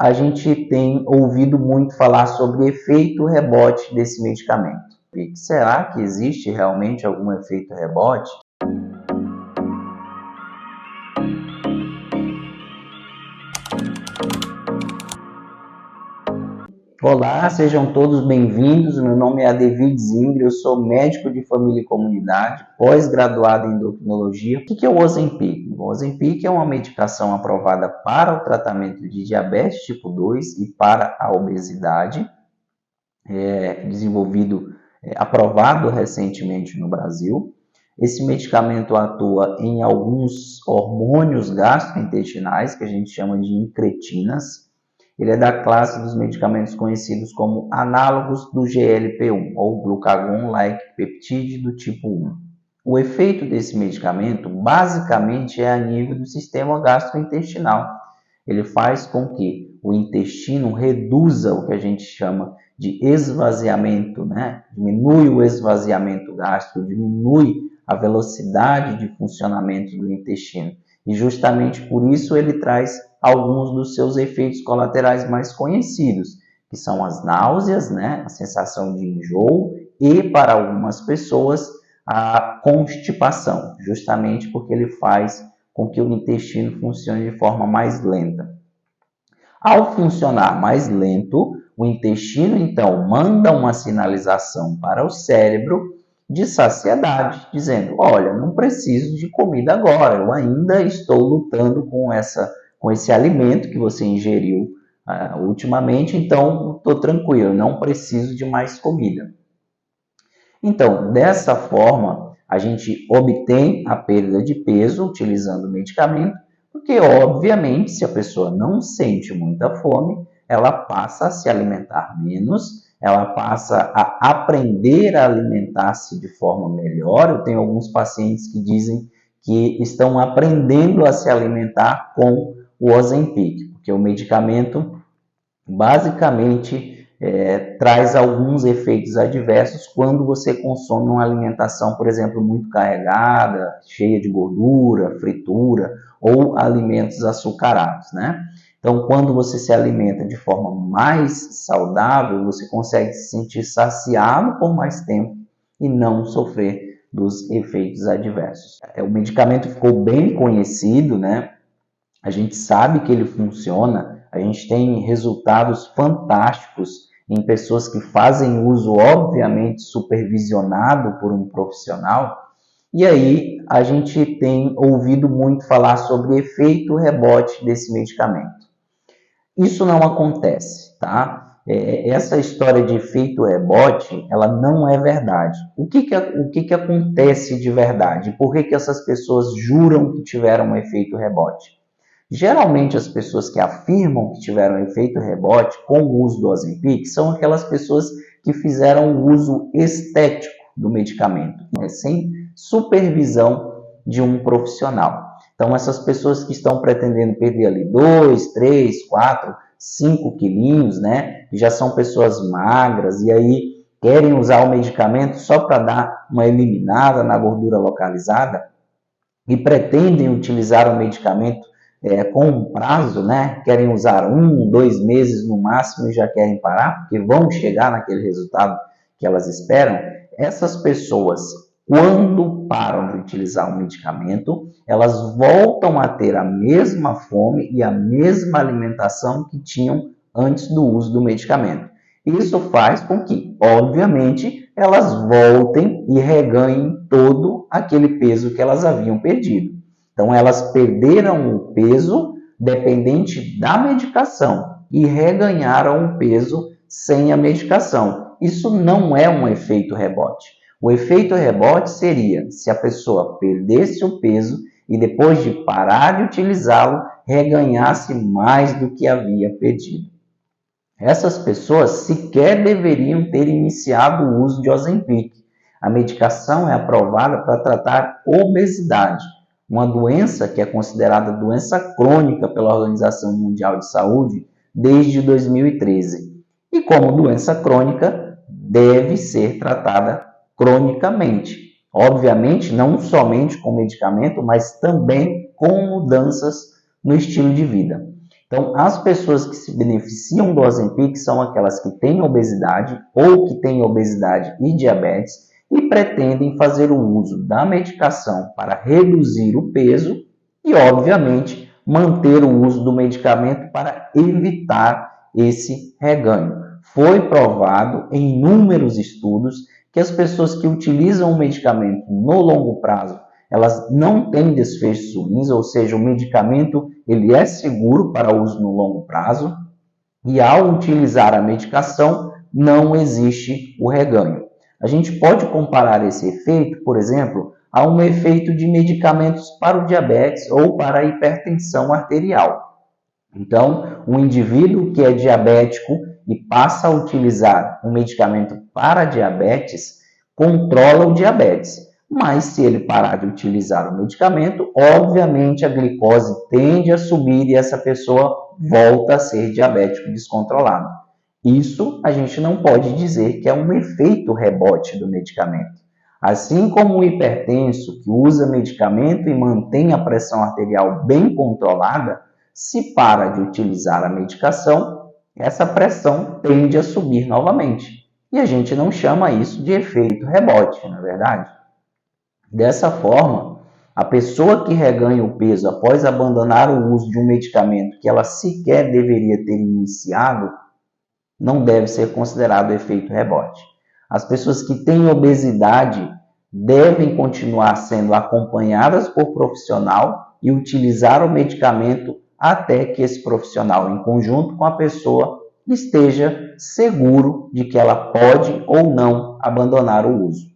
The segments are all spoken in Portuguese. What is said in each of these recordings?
a gente tem ouvido muito falar sobre efeito rebote desse medicamento. E será que existe realmente algum efeito rebote? Olá, sejam todos bem-vindos. Meu nome é Adevid Zingri, eu sou médico de família e comunidade, pós-graduado em endocrinologia. O que é o Ozempic? O Ozempic é uma medicação aprovada para o tratamento de diabetes tipo 2 e para a obesidade, aprovado recentemente no Brasil. Esse medicamento atua em alguns hormônios gastrointestinais, que a gente chama de incretinas. Ele é da classe dos medicamentos conhecidos como análogos do GLP-1, ou glucagon-like peptide do tipo 1. O efeito desse medicamento, basicamente, é a nível do sistema gastrointestinal. Ele faz com que o intestino reduza o que a gente chama de esvaziamento, né? Diminui o esvaziamento gástrico, diminui a velocidade de funcionamento do intestino. E justamente por isso ele traz alguns dos seus efeitos colaterais mais conhecidos, que são as náuseas, né? A sensação de enjoo e, para algumas pessoas, a constipação, justamente porque ele faz com que o intestino funcione de forma mais lenta. Ao funcionar mais lento, o intestino, então, manda uma sinalização para o cérebro de saciedade, dizendo, olha, não preciso de comida agora, eu ainda estou lutando com esse alimento que você ingeriu ultimamente, então estou tranquilo, não preciso de mais comida. Então, dessa forma, a gente obtém a perda de peso utilizando o medicamento, porque, obviamente, se a pessoa não sente muita fome, ela passa a se alimentar menos, ela passa a aprender a alimentar-se de forma melhor. Eu tenho alguns pacientes que dizem que estão aprendendo a se alimentar com o Ozempic, porque o medicamento, basicamente, traz alguns efeitos adversos quando você consome uma alimentação, por exemplo, muito carregada, cheia de gordura, fritura ou alimentos açucarados, né? Então, quando você se alimenta de forma mais saudável, você consegue se sentir saciado por mais tempo e não sofrer dos efeitos adversos. O medicamento ficou bem conhecido, né? A gente sabe que ele funciona, a gente tem resultados fantásticos em pessoas que fazem uso, obviamente, supervisionado por um profissional. E aí a gente tem ouvido muito falar sobre efeito rebote desse medicamento. Isso não acontece, tá? Essa história de efeito rebote, ela não é verdade. O que acontece de verdade? Por que essas pessoas juram que tiveram um efeito rebote? Geralmente, as pessoas que afirmam que tiveram efeito rebote com o uso do Ozempic são aquelas pessoas que fizeram o uso estético do medicamento, né, sem supervisão de um profissional. Então, essas pessoas que estão pretendendo perder ali 2, 3, 4, 5 quilinhos, né, que já são pessoas magras e aí querem usar o medicamento só para dar uma eliminada na gordura localizada e pretendem utilizar o medicamento com um prazo, né? Querem usar 1, 2 meses no máximo e já querem parar, porque vão chegar naquele resultado que elas esperam. Essas pessoas, quando param de utilizar o medicamento, elas voltam a ter a mesma fome e a mesma alimentação que tinham antes do uso do medicamento. Isso faz com que, obviamente, elas voltem e reganhem todo aquele peso que elas haviam perdido. Então, elas perderam o peso dependente da medicação e reganharam o peso sem a medicação. Isso não é um efeito rebote. O efeito rebote seria se a pessoa perdesse o peso e depois de parar de utilizá-lo, reganhasse mais do que havia perdido. Essas pessoas sequer deveriam ter iniciado o uso de Ozempic. A medicação é aprovada para tratar obesidade, uma doença que é considerada doença crônica pela Organização Mundial de Saúde desde 2013. E como doença crônica, deve ser tratada cronicamente. Obviamente, não somente com medicamento, mas também com mudanças no estilo de vida. Então, as pessoas que se beneficiam do Ozempic são aquelas que têm obesidade ou que têm obesidade e diabetes e pretendem fazer o uso da medicação para reduzir o peso e, obviamente, manter o uso do medicamento para evitar esse reganho. Foi provado em inúmeros estudos que as pessoas que utilizam o medicamento no longo prazo, elas não têm desfechos ruins, ou seja, o medicamento ele é seguro para uso no longo prazo e ao utilizar a medicação não existe o reganho. A gente pode comparar esse efeito, por exemplo, a um efeito de medicamentos para o diabetes ou para a hipertensão arterial. Então, um indivíduo que é diabético e passa a utilizar um medicamento para diabetes, controla o diabetes. Mas se ele parar de utilizar o medicamento, obviamente a glicose tende a subir e essa pessoa volta a ser diabético descontrolado. Isso a gente não pode dizer que é um efeito rebote do medicamento. Assim como o hipertenso que usa medicamento e mantém a pressão arterial bem controlada, se para de utilizar a medicação, essa pressão tende a subir novamente. E a gente não chama isso de efeito rebote, não é verdade? Dessa forma, a pessoa que reganha o peso após abandonar o uso de um medicamento que ela sequer deveria ter iniciado, não deve ser considerado efeito rebote. As pessoas que têm obesidade devem continuar sendo acompanhadas por profissional e utilizar o medicamento até que esse profissional, em conjunto com a pessoa, esteja seguro de que ela pode ou não abandonar o uso.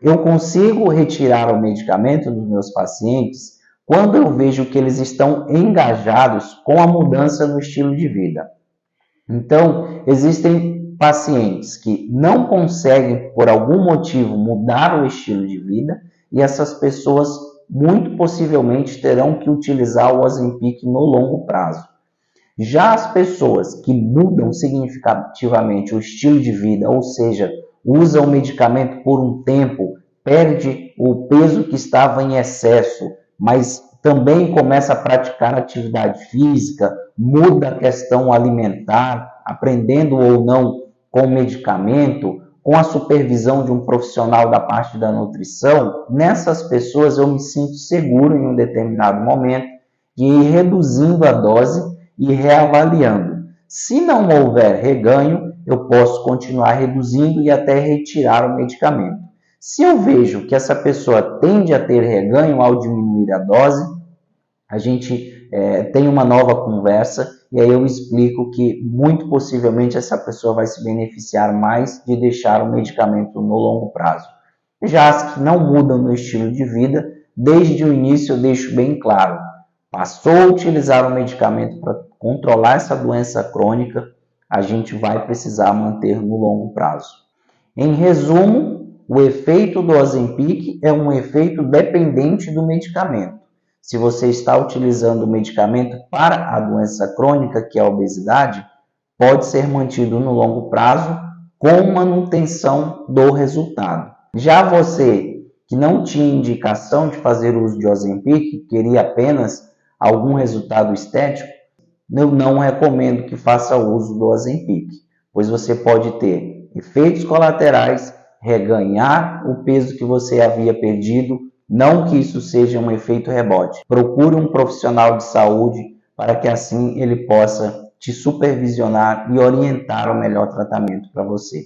Eu consigo retirar o medicamento dos meus pacientes quando eu vejo que eles estão engajados com a mudança no estilo de vida. Então, existem pacientes que não conseguem, por algum motivo, mudar o estilo de vida e essas pessoas muito possivelmente terão que utilizar o Ozempic no longo prazo. Já as pessoas que mudam significativamente o estilo de vida, ou seja, usa o medicamento por um tempo, perde o peso que estava em excesso, mas também começa a praticar atividade física, muda a questão alimentar, aprendendo ou não com medicamento, com a supervisão de um profissional da parte da nutrição, nessas pessoas eu me sinto seguro em um determinado momento de ir reduzindo a dose e reavaliando. Se não houver reganho, eu posso continuar reduzindo e até retirar o medicamento. Se eu vejo que essa pessoa tende a ter reganho ao diminuir a dose, a gente tem uma nova conversa e aí eu explico que muito possivelmente essa pessoa vai se beneficiar mais de deixar o medicamento no longo prazo. Já as que não mudam no estilo de vida, desde o início eu deixo bem claro, passou a utilizar o medicamento para controlar essa doença crônica, a gente vai precisar manter no longo prazo. Em resumo, o efeito do Ozempic é um efeito dependente do medicamento. Se você está utilizando o medicamento para a doença crônica, que é a obesidade, pode ser mantido no longo prazo com manutenção do resultado. Já você que não tinha indicação de fazer uso de Ozempic, queria apenas algum resultado estético, eu não recomendo que faça uso do Ozempic, pois você pode ter efeitos colaterais, reganhar o peso que você havia perdido, não que isso seja um efeito rebote. Procure um profissional de saúde para que assim ele possa te supervisionar e orientar o melhor tratamento para você.